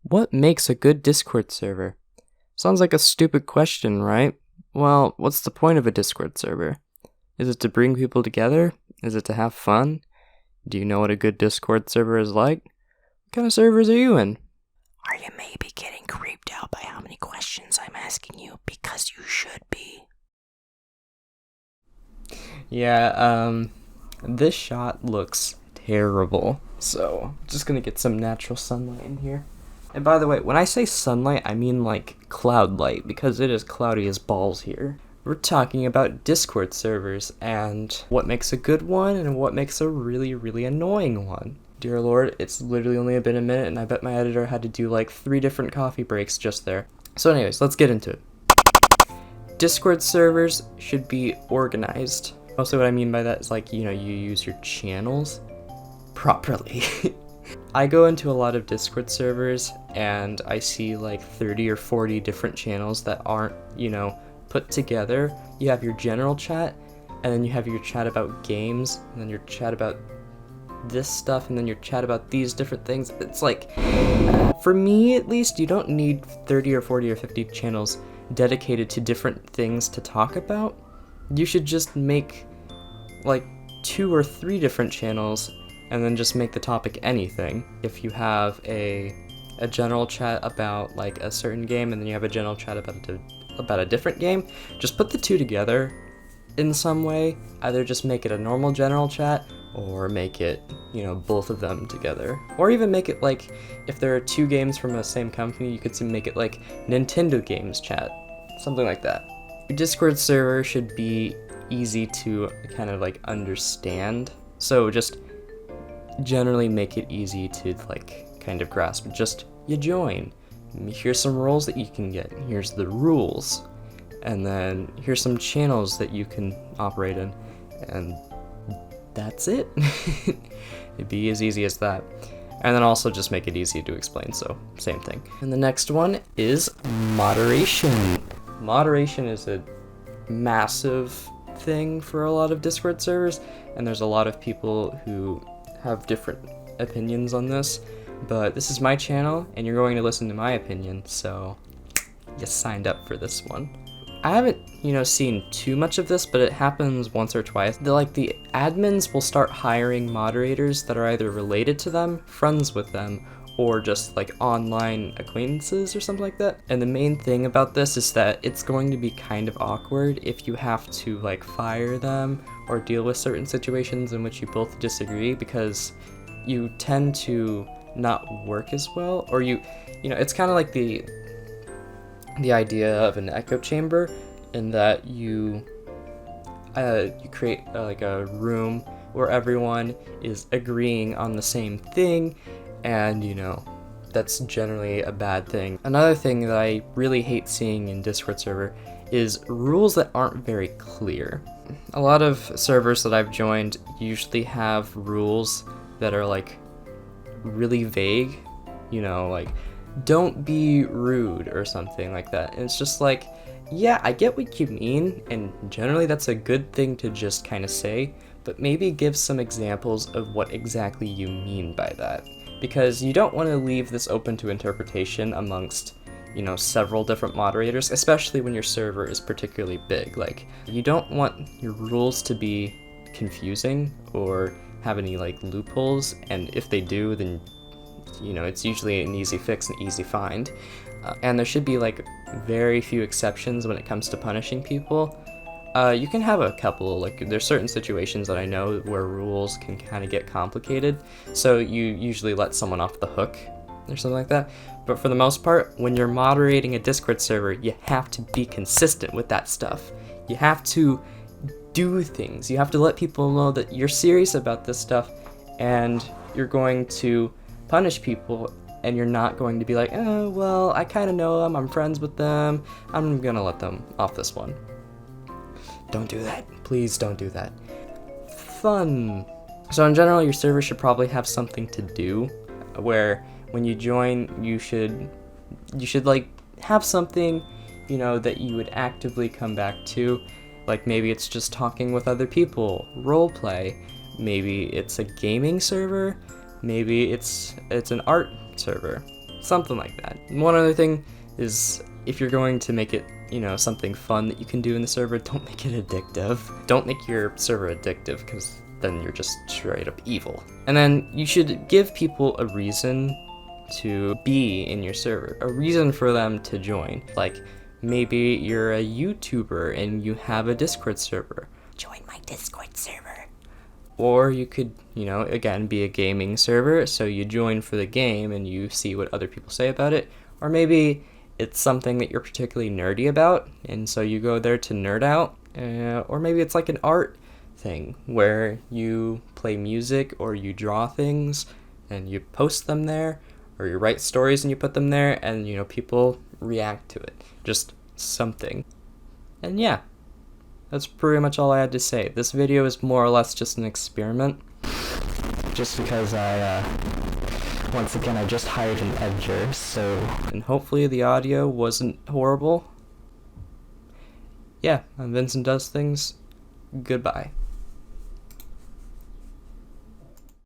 What makes a good Discord server? Sounds like a stupid question, right? Well, what's the point of a Discord server? Is it to bring people together? Is it to have fun? Do you know what a good Discord server is like? What kind of servers are you in? Are you maybe getting creeped out by how many questions I'm asking you? Because you should be. Yeah, this shot looks terrible, so just gonna get some natural sunlight in here. And by the way, when I say sunlight, I mean like cloud light, because it is cloudy as balls here. We're talking about Discord servers, and what makes a good one, and what makes a really, really annoying one. Dear Lord, it's literally only been a minute, and I bet my editor had to do like 3 different coffee breaks just there. So anyways, let's get into it. Discord servers should be organized. Mostly what I mean by that is like, you use your channels properly. I go into a lot of Discord servers and I see like 30 or 40 different channels that aren't, put together. You have your general chat, and then you have your chat about games, and then your chat about this stuff, and then your chat about these different things. It's like, for me at least, you don't need 30 or 40 or 50 channels dedicated to different things to talk about. You should just make like 2 or 3 different channels and then just make the topic anything. If you have a general chat about like a certain game, and then you have a general chat about a different game, just put the 2 together in some way. Either just make it a normal general chat, or make it, both of them together. Or even make it like, if there are 2 games from the same company, you could make it like Nintendo games chat, something like that. Your Discord server should be easy to kind of like understand, so just generally make it easy to like kind of grasp. Just you join, here's some roles that you can get, here's the rules, and then here's some channels that you can operate in, and that's it. It'd be as easy as that. And then also just make it easy to explain, so same thing. And the next one is moderation. Moderation is a massive thing for a lot of Discord servers, and there's a lot of people who have different opinions on this, but this is my channel and you're going to listen to my opinion, so you signed up for this one. I haven't, seen too much of this, but it happens once or twice. The admins will start hiring moderators that are either related to them, friends with them, or just like online acquaintances or something like that. And the main thing about this is that it's going to be kind of awkward if you have to like fire them or deal with certain situations in which you both disagree, because you tend to not work as well, or it's kind of like the idea of an echo chamber, in that you create like a room where everyone is agreeing on the same thing, and that's generally a bad thing. Another thing that I really hate seeing in Discord server is rules that aren't very clear. A lot of servers that I've joined usually have rules that are like really vague, like don't be rude or something like that. And it's just like, yeah, I get what you mean, and generally that's a good thing to just kind of say, but maybe give some examples of what exactly you mean by that. Because you don't want to leave this open to interpretation amongst, several different moderators, especially when your server is particularly big. Like, you don't want your rules to be confusing or have any like loopholes, and if they do, then it's usually an easy fix, an easy find. And there should be like very few exceptions when it comes to punishing people. You can have a couple, like there's certain situations that I know where rules can kind of get complicated, so you usually let someone off the hook or something like that. But for the most part, when you're moderating a Discord server, you have to be consistent with that stuff. You have to do things. You have to let people know that you're serious about this stuff, and you're going to punish people, and you're not going to be like, oh, well, I kind of know them, I'm friends with them, I'm gonna let them off this one. Don't do that. Please don't do that. Fun. So in general, your server should probably have something to do, where when you join, you should like have something, that you would actively come back to. Like maybe it's just talking with other people, role play. Maybe it's a gaming server. Maybe it's an art server. Something like that. And one other thing is, if you're going to make it, something fun that you can do in the server, don't make it addictive. Don't make your server addictive, because then you're just straight up evil. And then you should give people a reason to be in your server, a reason for them to join. Like, maybe you're a YouTuber and you have a Discord server. Join my Discord server. Or you could, again, be a gaming server, so you join for the game and you see what other people say about it. Or maybe it's something that you're particularly nerdy about, and so you go there to nerd out. Or maybe it's like an art thing, where you play music or you draw things and you post them there, or you write stories and you put them there, and, people react to it. Just something. And yeah. That's pretty much all I had to say. This video is more or less just an experiment. Just because once again, I just hired an editor, so... And hopefully the audio wasn't horrible. Yeah, I'm Vincent Does Things. Goodbye.